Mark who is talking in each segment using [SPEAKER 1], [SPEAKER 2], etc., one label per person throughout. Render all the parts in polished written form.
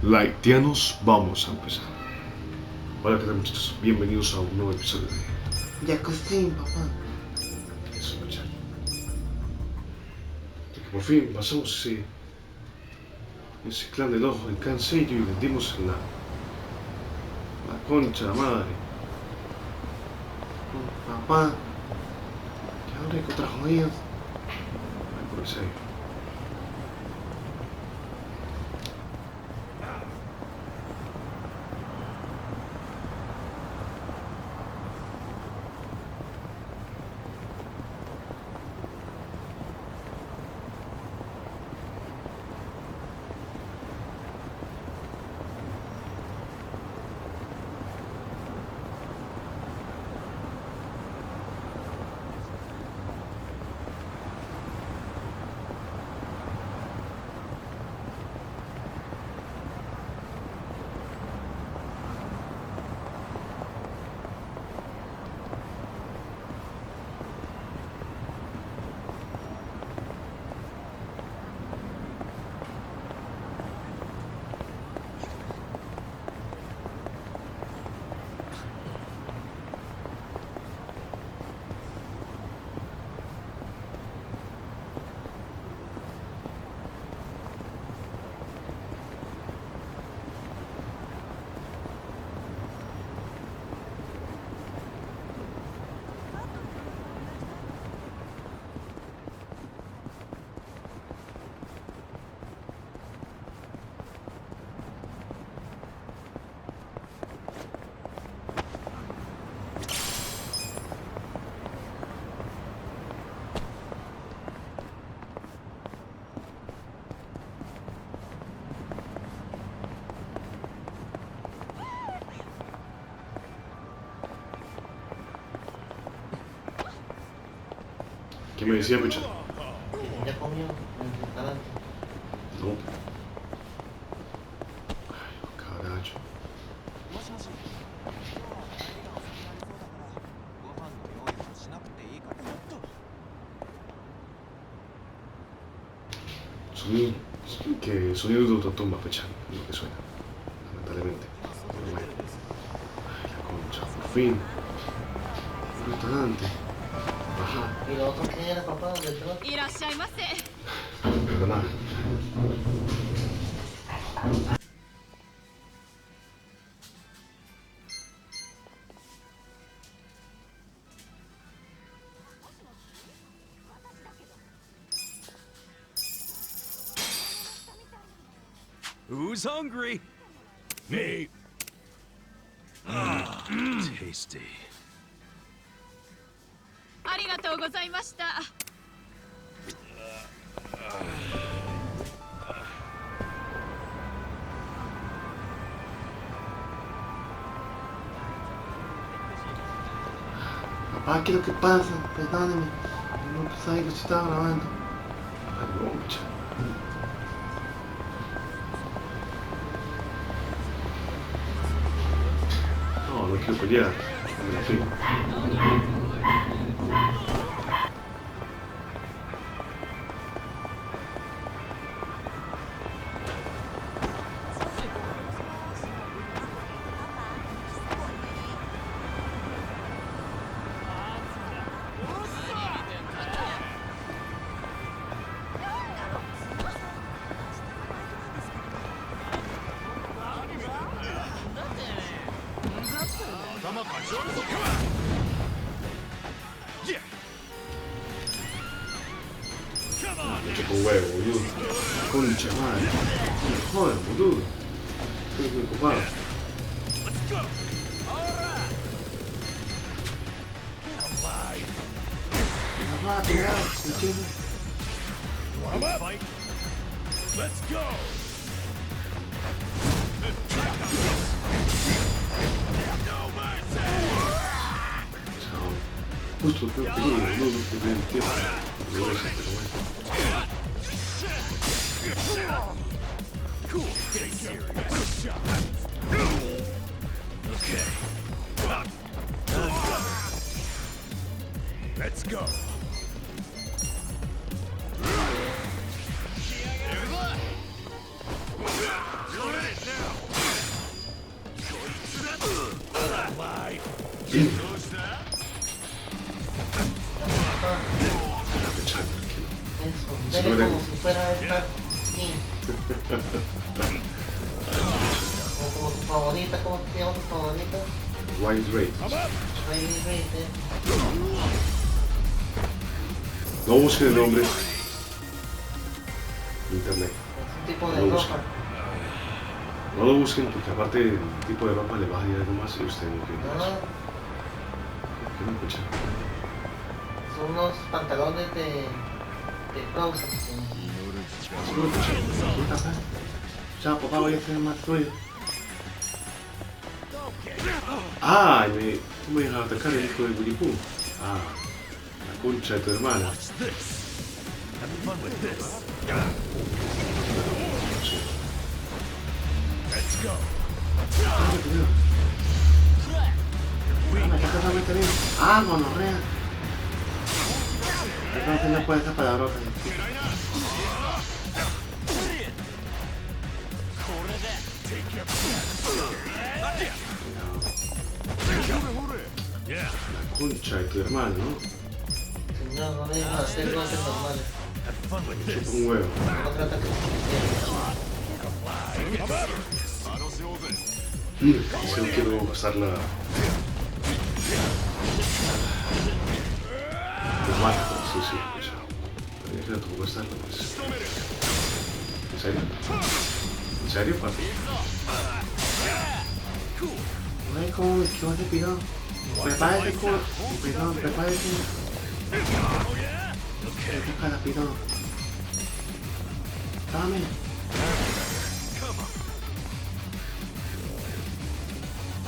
[SPEAKER 1] Laitianos, vamos a empezar. Hola, ¿qué tal, muchachos? Bienvenidos a un nuevo episodio de
[SPEAKER 2] Yakuza, papá.
[SPEAKER 1] Eso, muchachos. Por fin pasamos ese clan del ojo en Canseiro y vendimos la concha, la madre.
[SPEAKER 2] Papá, ¿qué habré encontrado ellos?
[SPEAKER 1] Ay, por ese. ¿Qué me decía, Pecha?
[SPEAKER 2] ¿Ya comió en el restaurante?
[SPEAKER 1] No. Ay, carajo. Sonido de ultratumba, Pecha, es lo que suena, lamentablemente. Pero bueno. Ay, la concha, por fin. Un restaurante. Ajá.
[SPEAKER 2] ¿Y lo otro qué era, papá? ¿Del trabajo?
[SPEAKER 3] いらっしゃいませ。
[SPEAKER 1] Perdona.
[SPEAKER 4] Who's hungry? Me. Tasty.
[SPEAKER 3] ありがとうございました。
[SPEAKER 2] Papá, ¿qué es lo que pasa? Perdóneme. No pensaba que se estaba grabando.
[SPEAKER 1] Ay, no, Pecha. No, no quiero pelear. En fin. Mucho con huevo, boludo. Concha madre. Joder, boludo. Estoy muy ocupado.
[SPEAKER 2] Papá, cuidado, ¿entiendes?
[SPEAKER 4] Let's go.
[SPEAKER 1] Chao. Justo creo que no, no me entiendo. No lo sé, pero bueno.
[SPEAKER 4] Cool. Get serious. Okay. Let's go.
[SPEAKER 2] estar. Sí. Como tu favorita, ¿cómo se llama tu favorita?
[SPEAKER 1] Wild Rate.
[SPEAKER 2] Riley Reid,
[SPEAKER 1] No busquen el nombre en internet.
[SPEAKER 2] Es un tipo
[SPEAKER 1] No
[SPEAKER 2] de
[SPEAKER 1] lo
[SPEAKER 2] ropa.
[SPEAKER 1] busquen. No lo busquen porque aparte el tipo de ropa le va a ir algo más y usted no quiere eso.
[SPEAKER 2] No,
[SPEAKER 1] ¿Qué me escucha?
[SPEAKER 2] son unos pantalones de closet.
[SPEAKER 1] ¿Qué pasa?
[SPEAKER 2] Chao, papá, voy a hacer más tuyo.
[SPEAKER 1] Ah, tú me dejas atacar el hijo de Winnie Pooh. Ah, la concha de tu hermana.
[SPEAKER 4] Watch this. Have fun with this. Let's go.
[SPEAKER 2] ¿Qué cosa me tenés? Ah, gonorrea. Entonces no puede esa palabrota.
[SPEAKER 4] Yeah.
[SPEAKER 1] La concha de tu hermano, ¿no?
[SPEAKER 2] Señor, no me dejan hacer golpes normales.
[SPEAKER 4] Have fun with
[SPEAKER 1] Chupa
[SPEAKER 4] this.
[SPEAKER 1] un huevo.
[SPEAKER 2] No trata que
[SPEAKER 1] Y si no quiero pasar la... Los mágicos, sí, escucha. Pero ya que tampoco está, pues... ¿En serio? ¿En serio, papi?
[SPEAKER 2] no hay como me esquivó ese pirón. Prepárate, culo. Pirón, prepárate. Te toca la pirón. Dame.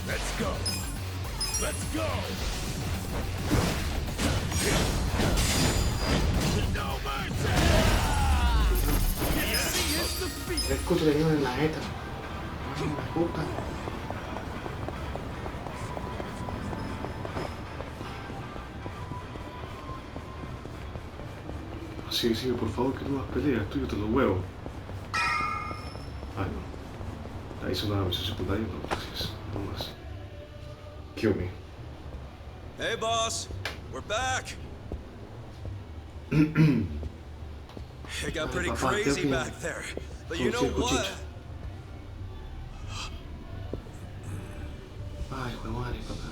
[SPEAKER 4] Let's go. Let's go. No mercy.
[SPEAKER 2] El escudo le dio en la jeta. Ay, la puta.
[SPEAKER 1] Sí, sí, por favor, que no más peleas, tú y yo te los huevos. Ay, no. Ahí hizo una misión secundaria, no, gracias. No más. Kill me.
[SPEAKER 4] Hey, boss. We're back. It got pretty
[SPEAKER 2] Papá,
[SPEAKER 4] crazy
[SPEAKER 2] ¿qué
[SPEAKER 4] back there. But you know what?
[SPEAKER 2] Ay, hijo de madre, papá.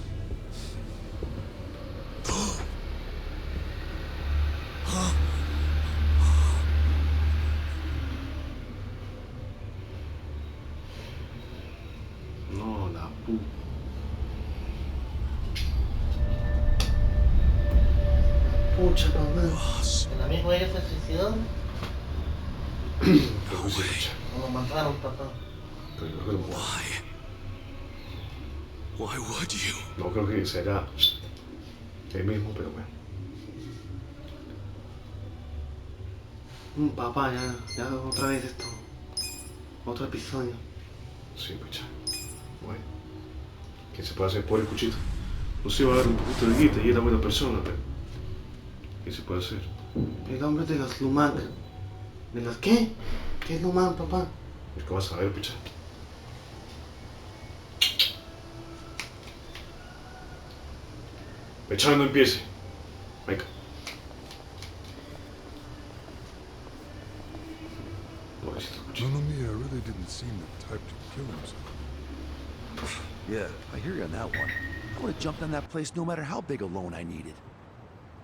[SPEAKER 1] No, la puta.
[SPEAKER 2] Pucha, papá.
[SPEAKER 4] Boss.
[SPEAKER 2] ¿El amigo de ella se suicidó?
[SPEAKER 1] Creo que sí, escucha.
[SPEAKER 2] O lo mataron, papá.
[SPEAKER 1] Pero yo creo que lo
[SPEAKER 4] Why? Why would you?
[SPEAKER 1] no creo que será el mismo, pero bueno.
[SPEAKER 2] Papá, ya otra vez esto. Otro episodio.
[SPEAKER 1] Sí, pucha. Bueno. ¿Qué se puede hacer por el cuchito? No se va a dar un poquito de guita y era buena persona, pero... ¿Qué se puede hacer?
[SPEAKER 2] El hombre de los Lumac. ¿De los qué? ¿Qué es Lumac, papá?
[SPEAKER 1] ¿Qué vas a ver, pucha? Echando no empiece. Venga. Pobrecito cuchito.
[SPEAKER 5] Nunomia really didn't seem the type to kill himself.
[SPEAKER 6] Yeah, I hear you on that one. I would have jumped on that place no matter how big a loan I needed.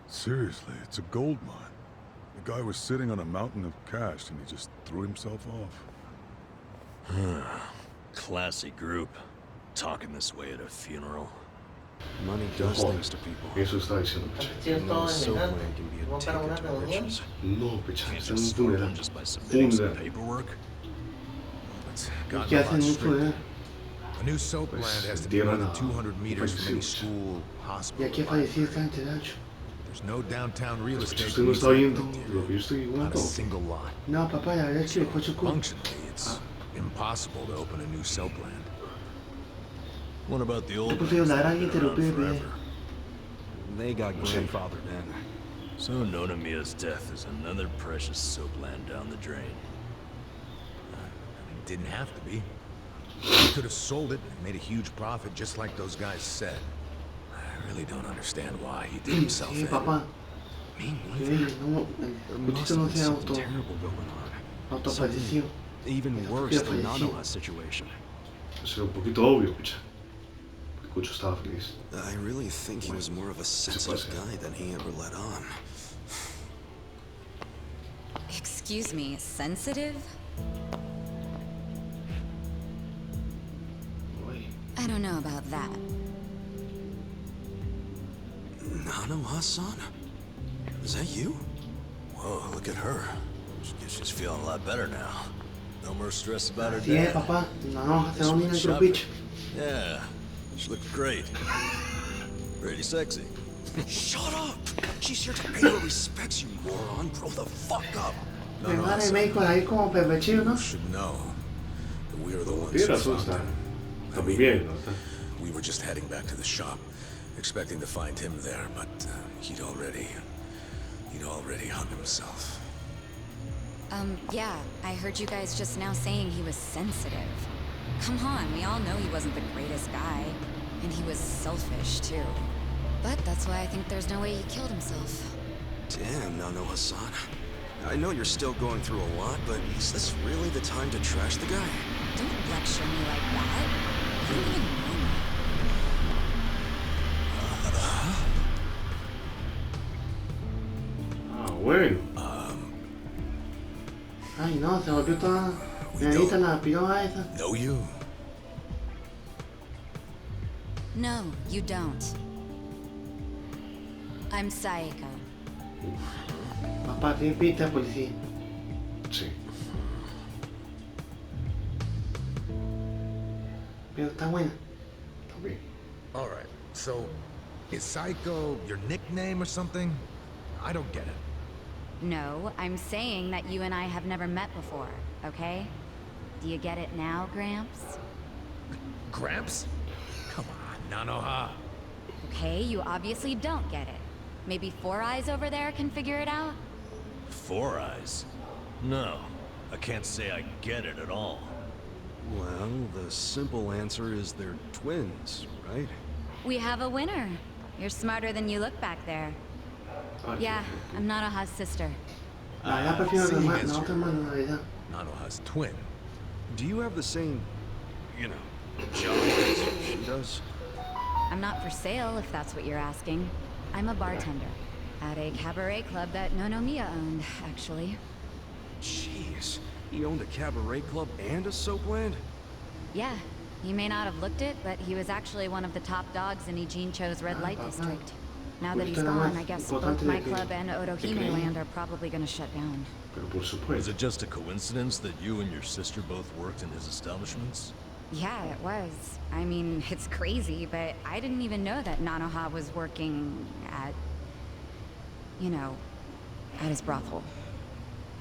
[SPEAKER 5] Seriously, it's a gold mine. The guy was sitting on a mountain of cash and he just threw himself off.
[SPEAKER 4] Classy group. Talking this way at a funeral.
[SPEAKER 6] Money
[SPEAKER 1] No
[SPEAKER 6] does
[SPEAKER 1] jodas.
[SPEAKER 6] things to people.
[SPEAKER 1] Eso está diciendo, pucha.
[SPEAKER 2] Sí, todo
[SPEAKER 6] So
[SPEAKER 2] elegante.
[SPEAKER 6] money can be a
[SPEAKER 2] ¿No para una
[SPEAKER 6] ticket to
[SPEAKER 2] reunión?
[SPEAKER 6] riches.
[SPEAKER 1] No, pucha.
[SPEAKER 4] Can't
[SPEAKER 1] Está en un
[SPEAKER 4] just start
[SPEAKER 1] funeral.
[SPEAKER 4] them just by submitting some
[SPEAKER 1] Funeral.
[SPEAKER 4] paperwork.
[SPEAKER 6] It's
[SPEAKER 2] ¿Y
[SPEAKER 6] gotten
[SPEAKER 2] qué
[SPEAKER 6] a
[SPEAKER 2] hacen
[SPEAKER 6] lot
[SPEAKER 2] en un
[SPEAKER 6] stricter.
[SPEAKER 2] funeral?
[SPEAKER 5] A new soap
[SPEAKER 1] Pues,
[SPEAKER 5] plant has to be more
[SPEAKER 1] entierran
[SPEAKER 5] than
[SPEAKER 1] a
[SPEAKER 5] 200 meters from any
[SPEAKER 1] fallecidos.
[SPEAKER 5] school,
[SPEAKER 2] ¿Y
[SPEAKER 5] hospital.
[SPEAKER 2] aquí ha fallecido esta entidad?
[SPEAKER 5] There's no downtown real
[SPEAKER 1] Escucha,
[SPEAKER 5] estate.
[SPEAKER 1] usted no está viendo lo que yo estoy
[SPEAKER 6] Not
[SPEAKER 1] jugando.
[SPEAKER 6] a single lot.
[SPEAKER 2] No, papá, la verdad es que dejó su culo.
[SPEAKER 5] Functionally, it's impossible to open a new soap plant.
[SPEAKER 4] What about the old
[SPEAKER 2] Pues, tío,
[SPEAKER 4] ones
[SPEAKER 2] la
[SPEAKER 4] that
[SPEAKER 2] gran
[SPEAKER 4] have been around
[SPEAKER 2] interrumpida,
[SPEAKER 4] forever?
[SPEAKER 6] They got grandfathered in.
[SPEAKER 4] So Nonomiya's death is another precious soap land down the drain.
[SPEAKER 5] It didn't have to be. He could have sold it and made a huge profit just like those guys said.
[SPEAKER 6] I really don't understand why he did himself
[SPEAKER 2] Sí,
[SPEAKER 6] in.
[SPEAKER 2] papá.
[SPEAKER 6] Me
[SPEAKER 2] Que
[SPEAKER 6] neither.
[SPEAKER 2] no,
[SPEAKER 6] There
[SPEAKER 2] el
[SPEAKER 6] must
[SPEAKER 2] cuchito
[SPEAKER 6] have
[SPEAKER 2] no
[SPEAKER 6] been
[SPEAKER 2] se
[SPEAKER 6] something
[SPEAKER 2] auto.
[SPEAKER 6] terrible going on.
[SPEAKER 2] Autofallecido.
[SPEAKER 6] Even worse than Nanoha's situation.
[SPEAKER 1] Eso era un poquito obvio, pucha. Porque Cucho estaba feliz.
[SPEAKER 7] I really think he was more of a sensitive guy than he ever let on.
[SPEAKER 8] Excuse me, sensitive?
[SPEAKER 1] Uy.
[SPEAKER 8] I don't know about that.
[SPEAKER 7] Nanoha-san? Is that you?
[SPEAKER 4] Whoa, look at her. She's feeling a lot better now. No more stress about her
[SPEAKER 2] Así es,
[SPEAKER 4] dad.
[SPEAKER 2] papá. Nanoha se domina el
[SPEAKER 4] Shopping.
[SPEAKER 2] grupicho.
[SPEAKER 4] Yeah, she looked great. Pretty sexy.
[SPEAKER 7] Shut up! She's here to pay her respects, you moron. Grow the fuck up.
[SPEAKER 2] Me vale el médico ahí como pervertido, ¿no?
[SPEAKER 7] You should know that we are the ones
[SPEAKER 1] Tiene
[SPEAKER 7] who
[SPEAKER 1] razón,
[SPEAKER 7] found
[SPEAKER 1] está.
[SPEAKER 7] him.
[SPEAKER 1] Está viviendo.
[SPEAKER 7] We were just heading back to the shop, expecting to find him there, but he'd already hung himself.
[SPEAKER 8] Yeah, I heard you guys just now saying he was sensitive. Come on, we all know he wasn't the greatest guy. And he was selfish, too. But that's why I think there's no way he killed himself.
[SPEAKER 7] Damn, Nanoha-san. I know you're still going through a lot, but is this really the time to trash the guy?
[SPEAKER 8] Don't lecture me like that. You don't even know me.
[SPEAKER 1] Ah, bueno.
[SPEAKER 2] Ay, no, se volvió toda nenita la piroja esa.
[SPEAKER 7] Know you?
[SPEAKER 8] No, you don't. I'm Saeko.
[SPEAKER 2] Papá, tiene pinta de policía.
[SPEAKER 1] Sí.
[SPEAKER 2] Pero está buena.
[SPEAKER 1] Está bien.
[SPEAKER 9] All right, so is Psycho your nickname or something? I don't get it.
[SPEAKER 8] No, I'm saying that you and I have never met before, okay? Do you get it now, Gramps?
[SPEAKER 9] Gramps? Come on, Nanoha.
[SPEAKER 8] Okay, you obviously don't get it. Maybe Four Eyes over there can figure it out?
[SPEAKER 4] Four Eyes? No, I can't say I get it at all.
[SPEAKER 6] Well, the simple answer is they're twins, right?
[SPEAKER 8] We have a winner. You're smarter than you look back there. Yeah, I'm Nanoha's sister.
[SPEAKER 2] La verdad prefiero
[SPEAKER 9] seeing
[SPEAKER 2] la
[SPEAKER 9] as
[SPEAKER 2] otra hermana, la verdad.
[SPEAKER 9] Nanoha's twin.
[SPEAKER 6] Do you have the same, you know, job as she does?
[SPEAKER 8] I'm not for sale, if that's what you're asking. I'm a bartender at a cabaret club that Nonomiya owned, actually.
[SPEAKER 6] Jeez, he owned a cabaret club and a soapland?
[SPEAKER 8] Yeah, you may not have looked it, but he was actually one of the top dogs in Ijincho's red light district. Now that he's gone, I guess both my club and Otohime Land are probably gonna shut down.
[SPEAKER 1] Pero por
[SPEAKER 4] Was
[SPEAKER 1] supuesto.
[SPEAKER 4] it just a coincidence that you and your sister both worked in his establishments?
[SPEAKER 8] Yeah, it was. I mean, it's crazy, but I didn't even know that Nanoha was working at, you know, at his brothel.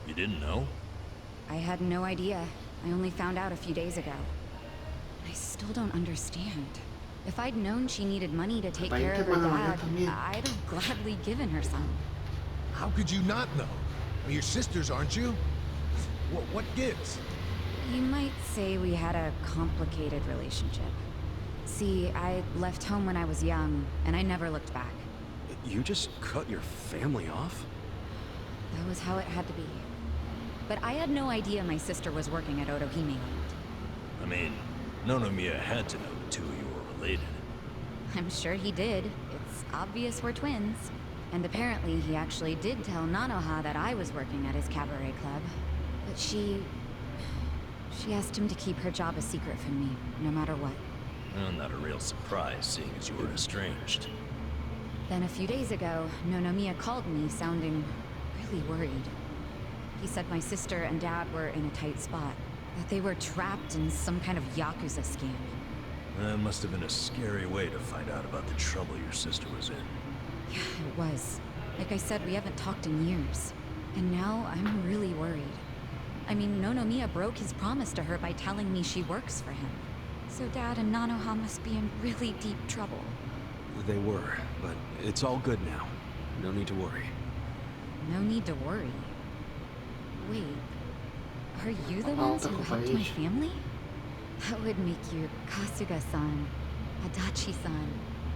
[SPEAKER 4] You didn't know?
[SPEAKER 8] I had no idea. I only found out a few days ago. I still don't understand. If I'd known she needed money to take care of her dad, I'd have gladly given her some.
[SPEAKER 9] How could you not know? You're sisters, aren't you? What gives?
[SPEAKER 8] You might say we had a complicated relationship. See, I left home when I was young, and I never looked back.
[SPEAKER 6] You just cut your family off?
[SPEAKER 8] That was how it had to be. But I had no idea my sister was working at Otohime Land.
[SPEAKER 4] I mean, Nonomiya had to know the two of you were related.
[SPEAKER 8] I'm sure he did. It's obvious we're twins. And apparently he actually did tell Nanoha that I was working at his cabaret club. But she asked him to keep her job a secret from me, no matter what.
[SPEAKER 4] Well, not a real surprise, seeing as you were estranged.
[SPEAKER 8] Then a few days ago, Nonomiya called me, sounding really worried. He said my sister and dad were in a tight spot, that they were trapped in some kind of Yakuza scam.
[SPEAKER 4] That must have been a scary way to find out about the trouble your sister was in.
[SPEAKER 8] Yeah, it was. Like I said, we haven't talked in years. And now I'm really worried. I mean, Nonomiya broke his promise to her by telling me she works for him. So Dad and Nanoha must be in really deep trouble.
[SPEAKER 6] They were, but it's all good now. No need to worry.
[SPEAKER 8] No need to worry. Wait, are you the ones who helped my family? That would make you Kasuga-san, Adachi-san,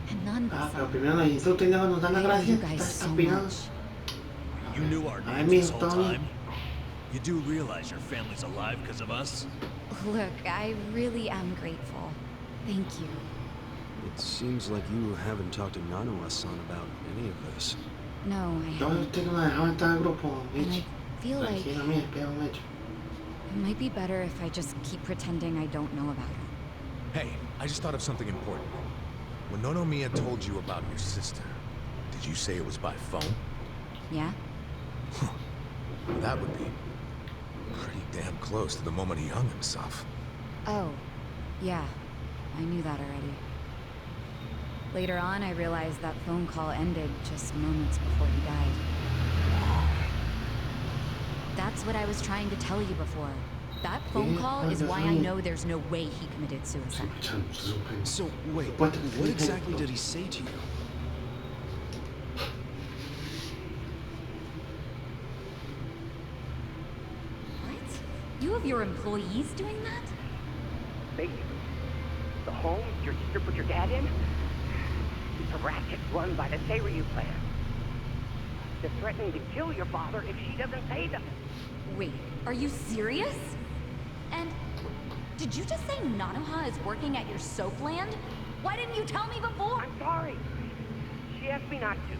[SPEAKER 8] and
[SPEAKER 2] Ah, pero
[SPEAKER 8] Nanba-san.
[SPEAKER 2] primero los insultos y luego nos dan las
[SPEAKER 8] I owe you
[SPEAKER 2] gracias.
[SPEAKER 8] guys
[SPEAKER 2] Estás
[SPEAKER 8] so
[SPEAKER 2] aspirado.
[SPEAKER 8] much.
[SPEAKER 4] You knew our
[SPEAKER 2] Ay,
[SPEAKER 4] names
[SPEAKER 2] mijo,
[SPEAKER 4] this whole
[SPEAKER 2] Tony.
[SPEAKER 4] time? You do realize your family's alive because of us?
[SPEAKER 8] Look, I really am grateful. Thank you.
[SPEAKER 10] It seems like you haven't talked to Nanoa-san about any of this.
[SPEAKER 8] No, I
[SPEAKER 2] Yo
[SPEAKER 8] haven't.
[SPEAKER 2] usted no la dejaba entrar al grupo,
[SPEAKER 8] And
[SPEAKER 2] bitch.
[SPEAKER 8] I feel like
[SPEAKER 2] Tranquila, mía, espera un hecho.
[SPEAKER 8] it might be better if I just keep pretending I don't know about it.
[SPEAKER 9] Hey, I just thought of something important. When Nonomiya told you about your sister, did you say it was by phone?
[SPEAKER 8] Yeah?
[SPEAKER 9] Well, that would be pretty damn close to the moment he hung himself.
[SPEAKER 8] Oh, yeah. I knew that already. Later on, I realized that phone call ended just moments before he died. That's what I was trying to tell you before. That phone call is why I know there's no way he committed suicide.
[SPEAKER 10] So, wait,
[SPEAKER 2] Supuesto que
[SPEAKER 10] what
[SPEAKER 2] sí,
[SPEAKER 10] exactly
[SPEAKER 2] pero-
[SPEAKER 10] did he say to you?
[SPEAKER 8] What? You have your employees doing that?
[SPEAKER 11] Basically, the home your sister put your dad in, it's a racket run by the Seiryu clan. They're threatening to kill your father if she doesn't pay them.
[SPEAKER 8] Wait, are you serious? And did you just say Nanoha is working at your soap land? Why didn't you tell me before?
[SPEAKER 11] I'm sorry. She asked me not to.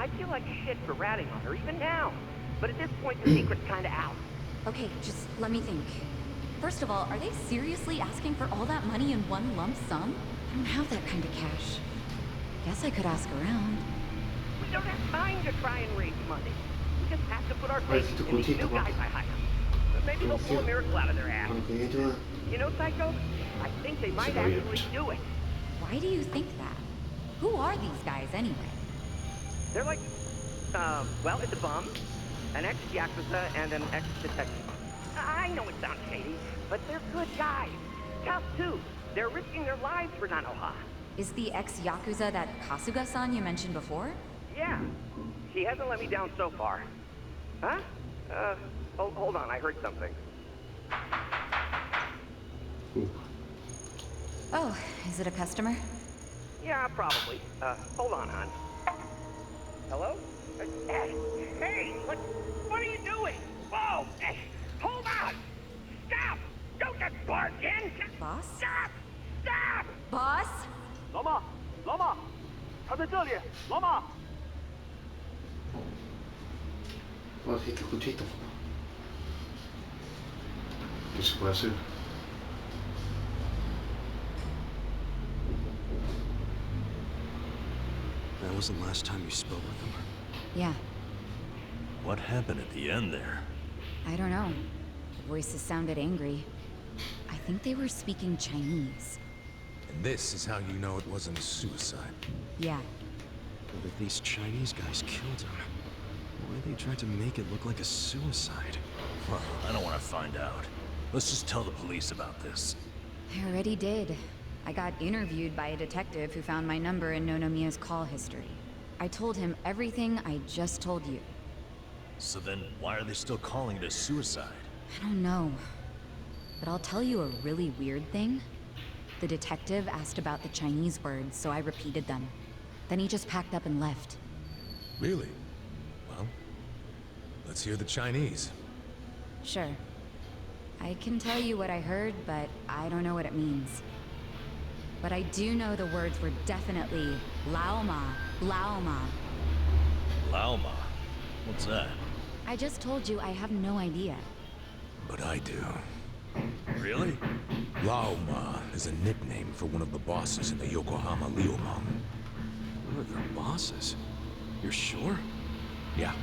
[SPEAKER 11] I feel like shit for ratting on her even now. But at this point, the secret's kinda out.
[SPEAKER 8] Okay, just let me think. First of all, are they seriously asking for all that money in one lump sum? I don't have that kind of cash. Guess I could ask around.
[SPEAKER 11] We don't have time to try and raise money. We just have to put our faith
[SPEAKER 2] Necesito
[SPEAKER 11] in these new
[SPEAKER 2] cuchito,
[SPEAKER 11] guys I hire. Maybe they'll pull a miracle out of their ass.
[SPEAKER 2] Bueno, que ayuda.
[SPEAKER 11] You know, Psycho? I think they might actually do it.
[SPEAKER 8] Why do you think that? Who are these guys anyway?
[SPEAKER 11] They're like, well, it's a bum, an ex-Yakuza, and an ex-detective. I know it sounds shady, but they're good guys. Tough, too. They're risking their lives for Nanoha.
[SPEAKER 8] Is the ex-Yakuza that Kasuga-san you mentioned before?
[SPEAKER 11] Yeah. She hasn't let me down so far. Huh? Hold on, I heard something.
[SPEAKER 8] Oh, is it a customer?
[SPEAKER 11] Yeah, probably. Hold on, hon. Hello? Hey, what are you doing? Whoa! Hold on! Stop! Don't just barge in!
[SPEAKER 8] Boss?
[SPEAKER 11] Stop! Stop!
[SPEAKER 8] Boss?
[SPEAKER 11] 老马，老马，他在这里，老马。
[SPEAKER 2] Necesito cuchito.
[SPEAKER 1] ¿Qué se puede hacer?
[SPEAKER 10] That was the last time you spoke with him?
[SPEAKER 8] Yeah,
[SPEAKER 4] What happened at the end there?
[SPEAKER 8] I don't know. The voices sounded angry. I think they were speaking Chinese.
[SPEAKER 9] And this is how you know it wasn't a suicide.
[SPEAKER 8] Yeah,
[SPEAKER 10] But if these Chinese guys killed him, why they tried to make it look like a suicide?
[SPEAKER 4] Well, I don't want to find out. Let's just tell the police about this.
[SPEAKER 8] I already did. I got interviewed by a detective who found my number in Nonomiya's call history. I told him everything I just told you.
[SPEAKER 4] So then, why are they still calling it a suicide?
[SPEAKER 8] I don't know. But I'll tell you a really weird thing. The detective asked about the Chinese words, so I repeated them. Then he just packed up and left.
[SPEAKER 9] Really? Well, let's hear the Chinese.
[SPEAKER 8] Sure. I can tell you what I heard, but I don't know what it means. But I do know the words were definitely Laoma, Laoma.
[SPEAKER 4] Laoma? What's that?
[SPEAKER 8] I just told you I have no idea.
[SPEAKER 9] But I do.
[SPEAKER 4] Really?
[SPEAKER 9] Laoma is a nickname for one of the bosses in the Yokohama Liumang.
[SPEAKER 10] One of their bosses? You're sure?
[SPEAKER 9] Yeah.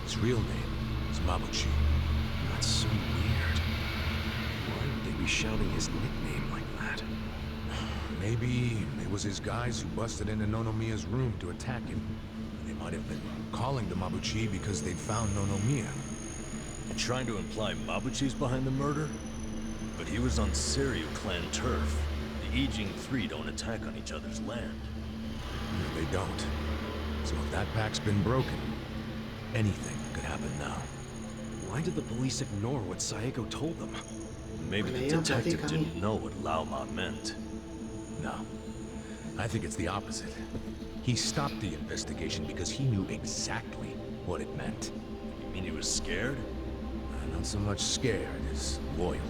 [SPEAKER 9] His real name is Mabuchi.
[SPEAKER 10] That's so weird. Why would they be shouting his nickname like that?
[SPEAKER 9] Maybe it was his guys who busted into Nonomiya's room to attack him. They might have been calling to Mabuchi because they'd found Nonomiya.
[SPEAKER 4] You're trying to imply Mabuchi's behind the murder? But he was on Seiryu clan turf. The Ijing Three don't attack on each other's land.
[SPEAKER 9] No, they don't. So if that pack's been broken, anything could happen now.
[SPEAKER 10] Why did the police ignore what Saeko told them?
[SPEAKER 4] Maybe the detective didn't know what Laoma meant.
[SPEAKER 9] No. I think it's the opposite. He stopped the investigation because he knew exactly what it meant.
[SPEAKER 4] You mean he was scared?
[SPEAKER 9] Not so much scared as loyal.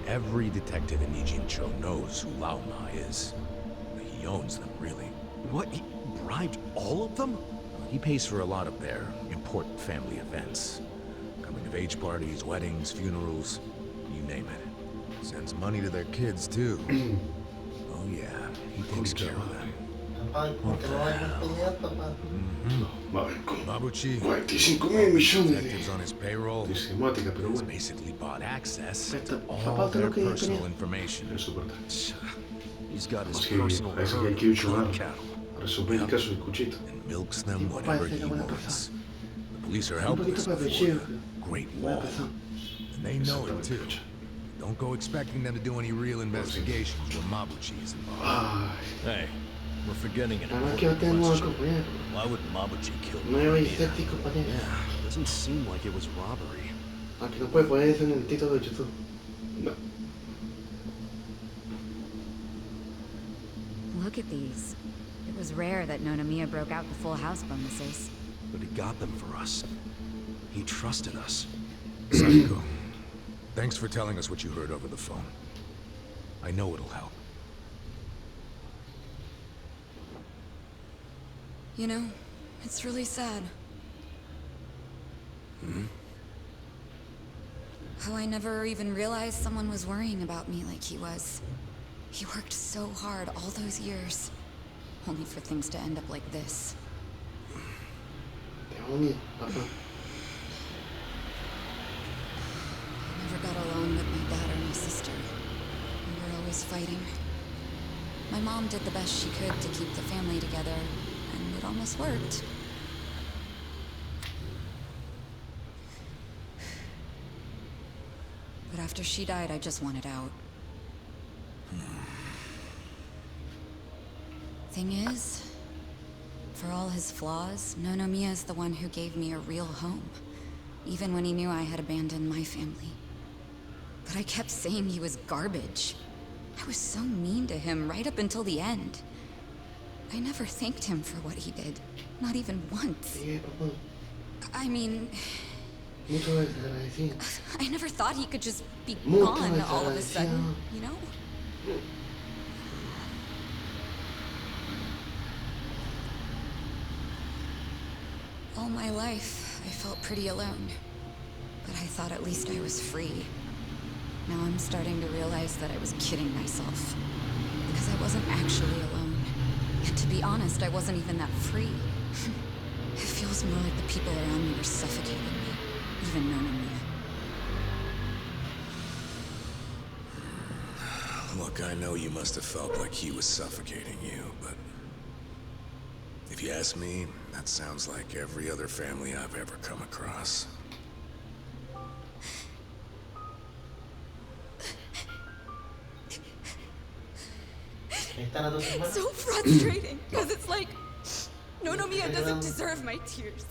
[SPEAKER 9] Every detective in Ijincho knows who Lao Ma is. He owns them, really.
[SPEAKER 10] What? He bribed all of them?
[SPEAKER 9] He pays for a lot of their important family events. Coming-of-age parties, weddings, funerals, you name it. Sends money to their kids, too. Oh yeah, he takes care of them.
[SPEAKER 2] Papá, ¿por qué no vayas a pelear, papá?
[SPEAKER 9] Mabuchi,
[SPEAKER 1] 45.000 millones
[SPEAKER 9] detectives on his payroll,
[SPEAKER 1] de cinemática, pero
[SPEAKER 9] has
[SPEAKER 1] bueno.
[SPEAKER 9] basically bought access
[SPEAKER 2] Esto,
[SPEAKER 9] to
[SPEAKER 2] papá,
[SPEAKER 9] all
[SPEAKER 2] usted
[SPEAKER 9] their
[SPEAKER 2] lo que yo
[SPEAKER 9] personal
[SPEAKER 2] quería.
[SPEAKER 9] information.
[SPEAKER 1] Es súper tarde.
[SPEAKER 10] He's got his
[SPEAKER 1] Así que
[SPEAKER 10] personal
[SPEAKER 1] parece que
[SPEAKER 10] herd
[SPEAKER 1] hay que ir
[SPEAKER 10] of
[SPEAKER 1] ayudar
[SPEAKER 10] cattle.
[SPEAKER 1] a resolver el caso del cuchito.
[SPEAKER 9] And milks them
[SPEAKER 2] Sí, papá,
[SPEAKER 9] whenever
[SPEAKER 2] ese
[SPEAKER 9] he
[SPEAKER 2] es buena
[SPEAKER 9] wants.
[SPEAKER 2] persona.
[SPEAKER 9] The police are
[SPEAKER 2] Un
[SPEAKER 9] helpless
[SPEAKER 2] poquito para
[SPEAKER 9] before
[SPEAKER 2] pecheo.
[SPEAKER 9] the Great
[SPEAKER 2] Buena
[SPEAKER 9] Wall.
[SPEAKER 2] persona.
[SPEAKER 9] And they know it, too.
[SPEAKER 1] Exactamente.
[SPEAKER 9] Don't go expecting them to do any real investigations when Mabuchi is involved.
[SPEAKER 1] Ay,
[SPEAKER 4] Hey, we're forgetting an
[SPEAKER 2] Además que va a tener
[SPEAKER 4] important
[SPEAKER 2] nuevo
[SPEAKER 4] question.
[SPEAKER 2] compañero.
[SPEAKER 4] Why would Mabuchi kill
[SPEAKER 2] Nuevo y
[SPEAKER 4] Mia?
[SPEAKER 2] sexy compañero.
[SPEAKER 10] Yeah, doesn't seem like it was robbery.
[SPEAKER 2] Aunque no puede poner eso en el título de YouTube.
[SPEAKER 1] no.
[SPEAKER 8] Look at these. It was rare that Nonomiya broke out the full house bonuses.
[SPEAKER 10] But he got them for us. He trusted us.
[SPEAKER 9] Psycho, thanks for telling us what you heard over the phone. I know it'll help.
[SPEAKER 8] You know, it's really sad. How I never even realized someone was worrying about me like he was. He worked so hard all those years, only for things to end up like this.
[SPEAKER 2] Te amo miedo, papá.
[SPEAKER 8] I never got along with my dad or my sister. We were always fighting. My mom did the best she could to keep the family together, and it almost worked. But after she died, I just wanted out. Thing is, for all his flaws, Nonomiya is the one who gave me a real home, even when he knew I had abandoned my family. But I kept saying he was garbage. I was so mean to him right up until the end. I never thanked him for what he did, not even once.
[SPEAKER 2] Sí, papá.
[SPEAKER 8] I mean,
[SPEAKER 2] Muchas veces agradecido.
[SPEAKER 8] I never thought he could just be
[SPEAKER 2] Muchas
[SPEAKER 8] gone
[SPEAKER 2] veces
[SPEAKER 8] all of a sudden,
[SPEAKER 2] agradecido.
[SPEAKER 8] you know? All my life, I felt pretty alone. But I thought at least I was free. Now I'm starting to realize that I was kidding myself. Because I wasn't actually alone. And to be honest, I wasn't even that free. It feels more like the people around me were suffocating me. Even Nonomiya.
[SPEAKER 7] Look, I know you must have felt like he was suffocating you, but... if you ask me, that sounds like every other family I've ever come across.
[SPEAKER 2] ¿Están las dos semanas?
[SPEAKER 8] So frustrating, because it's like, Nonomiya doesn't deserve my tears.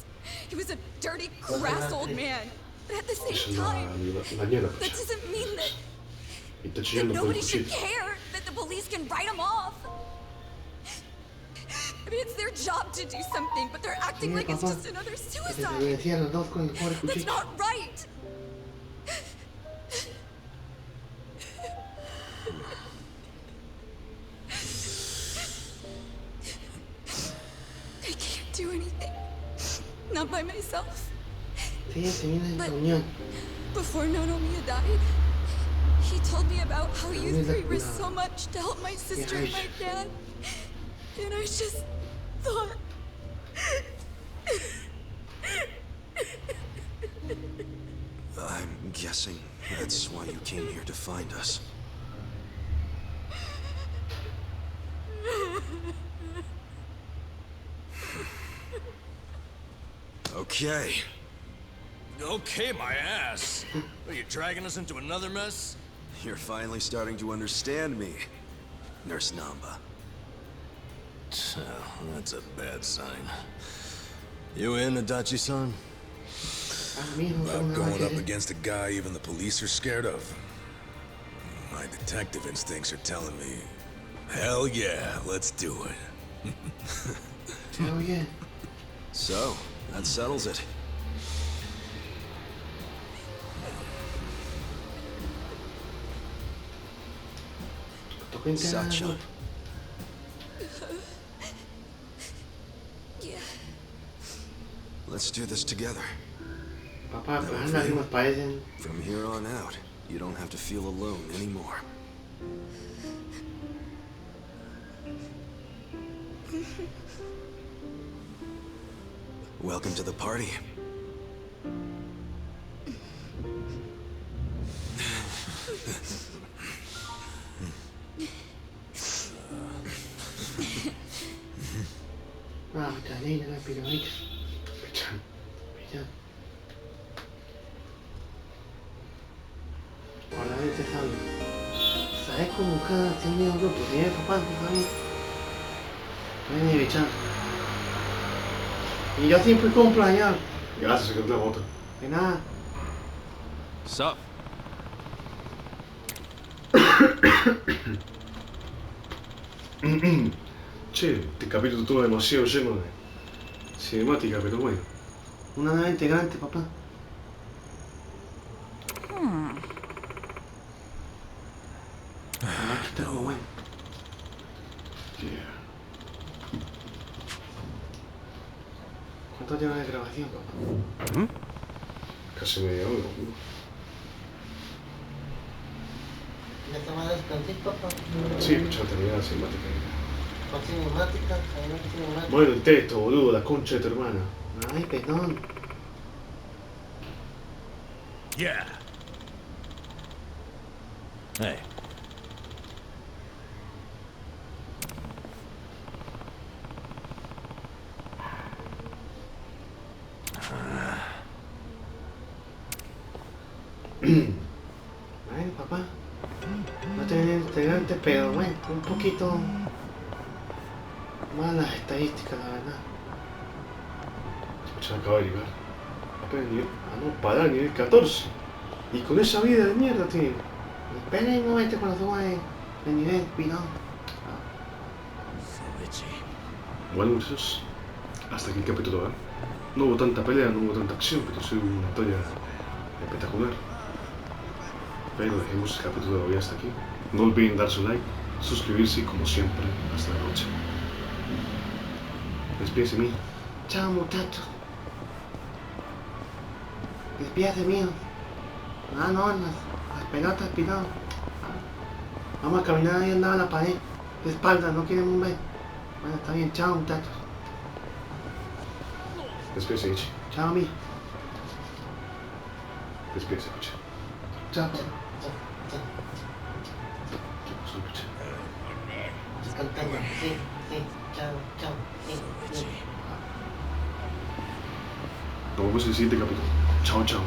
[SPEAKER 8] He was a dirty, crass old man. But at the
[SPEAKER 1] Es
[SPEAKER 8] same
[SPEAKER 1] una
[SPEAKER 8] time,
[SPEAKER 1] dañera,
[SPEAKER 8] that
[SPEAKER 1] pues.
[SPEAKER 8] doesn't mean that,
[SPEAKER 1] Y está
[SPEAKER 8] that
[SPEAKER 1] chillando por el
[SPEAKER 8] nobody should
[SPEAKER 1] cuchito.
[SPEAKER 8] care, that the police can write him off. I mean, it's their job to do something, but they're acting
[SPEAKER 2] Sí,
[SPEAKER 8] like it's
[SPEAKER 2] papá.
[SPEAKER 8] just another
[SPEAKER 2] Que se
[SPEAKER 8] suicide.
[SPEAKER 2] desaparecían los dos con el pobre
[SPEAKER 8] That's
[SPEAKER 2] cuchillo.
[SPEAKER 8] not right. I can't do anything. Not by myself.
[SPEAKER 2] Sí, se viene en la
[SPEAKER 8] But-
[SPEAKER 2] unión.
[SPEAKER 8] Before Nonomiya died, he told me about how you
[SPEAKER 2] Nonomiya
[SPEAKER 8] three were
[SPEAKER 2] la-
[SPEAKER 8] so much to help my sister and my dad. And I just thought...
[SPEAKER 10] I'm guessing that's why you came here to find us. Okay.
[SPEAKER 4] Okay, my ass. Are you dragging us into another mess?
[SPEAKER 10] You're finally starting to understand me, Nurse Namba.
[SPEAKER 4] That's a bad sign. You in, Adachi-san?
[SPEAKER 2] A mí no tengo
[SPEAKER 7] About
[SPEAKER 2] nada
[SPEAKER 7] going
[SPEAKER 2] que
[SPEAKER 7] up
[SPEAKER 2] ver.
[SPEAKER 7] against a guy even the police are scared of. My detective instincts are telling me, hell yeah, let's do it.
[SPEAKER 2] Se oye.
[SPEAKER 10] So, that settles it.
[SPEAKER 2] cuente algo.
[SPEAKER 10] Sacha. Let's do this together.
[SPEAKER 2] Papá, pues las lágrimas parecen.
[SPEAKER 10] From here on out, you don't have to feel alone anymore. Welcome to the party.
[SPEAKER 2] Ah, muchas niñas, las piramitas. Pichan. Hola, este sabio. ¿Sabes cómo cada tiene un grupo? ¿Tiene papá? ¿Sabes? Ven, Pichan. Y yo siempre compro allá.
[SPEAKER 1] Gracias, se quedó la moto.
[SPEAKER 2] De nada.
[SPEAKER 10] Sup?
[SPEAKER 1] Che, este capítulo estuvo demasiado lleno de cinemática, pero bueno.
[SPEAKER 2] Una nueva integrante, papá. Aquí está como bueno.
[SPEAKER 1] Yeah.
[SPEAKER 2] ¿Cuánto tiene de grabación, papá?
[SPEAKER 1] Casi media hora.
[SPEAKER 2] ¿Ya te vas a descansar, papá?
[SPEAKER 1] Sí, ya terminé la cinemática.
[SPEAKER 2] Con cinemática, cinemática.
[SPEAKER 1] Bueno, el texto, boludo, la concha de tu hermana.
[SPEAKER 2] Ay, perdón.
[SPEAKER 4] Yeah. Hey.
[SPEAKER 2] Bueno, papá. No tiene integrantes, pero bueno, un poquito más las estadísticas, la verdad.
[SPEAKER 1] Ya acaba de llegar. Apenas nivel. Ah, no, para nivel 14. Y con esa vida de mierda, tío.
[SPEAKER 2] Esperen un momento cuando suba de nivel, pirón.
[SPEAKER 1] Bueno, muchachos, hasta aquí el capítulo, ¿eh? No hubo tanta pelea, no hubo tanta acción, pero sí hubo una historia espectacular. Pero dejemos el capítulo de hoy hasta aquí. No olviden dar su like, suscribirse y como siempre, hasta la noche. Despídese mío.
[SPEAKER 2] Chao, muchachos. Despídase mío. Ah, no, las pelotas, pirón. Vamos a caminar ahí al lado de la pared. De espaldas, no queremos ver. Bueno, está bien, chao, muchachos.
[SPEAKER 1] Despídese, Ichi.
[SPEAKER 2] Chao, mi.
[SPEAKER 1] Despídese, Ichi.
[SPEAKER 2] Chao, chao.
[SPEAKER 1] ¿Qué pasó, Ichi?
[SPEAKER 2] Cantando, sí, sí. Chao, chao, sí, sí.
[SPEAKER 1] Nos vemos en el siguiente capítulo. Chao, chao.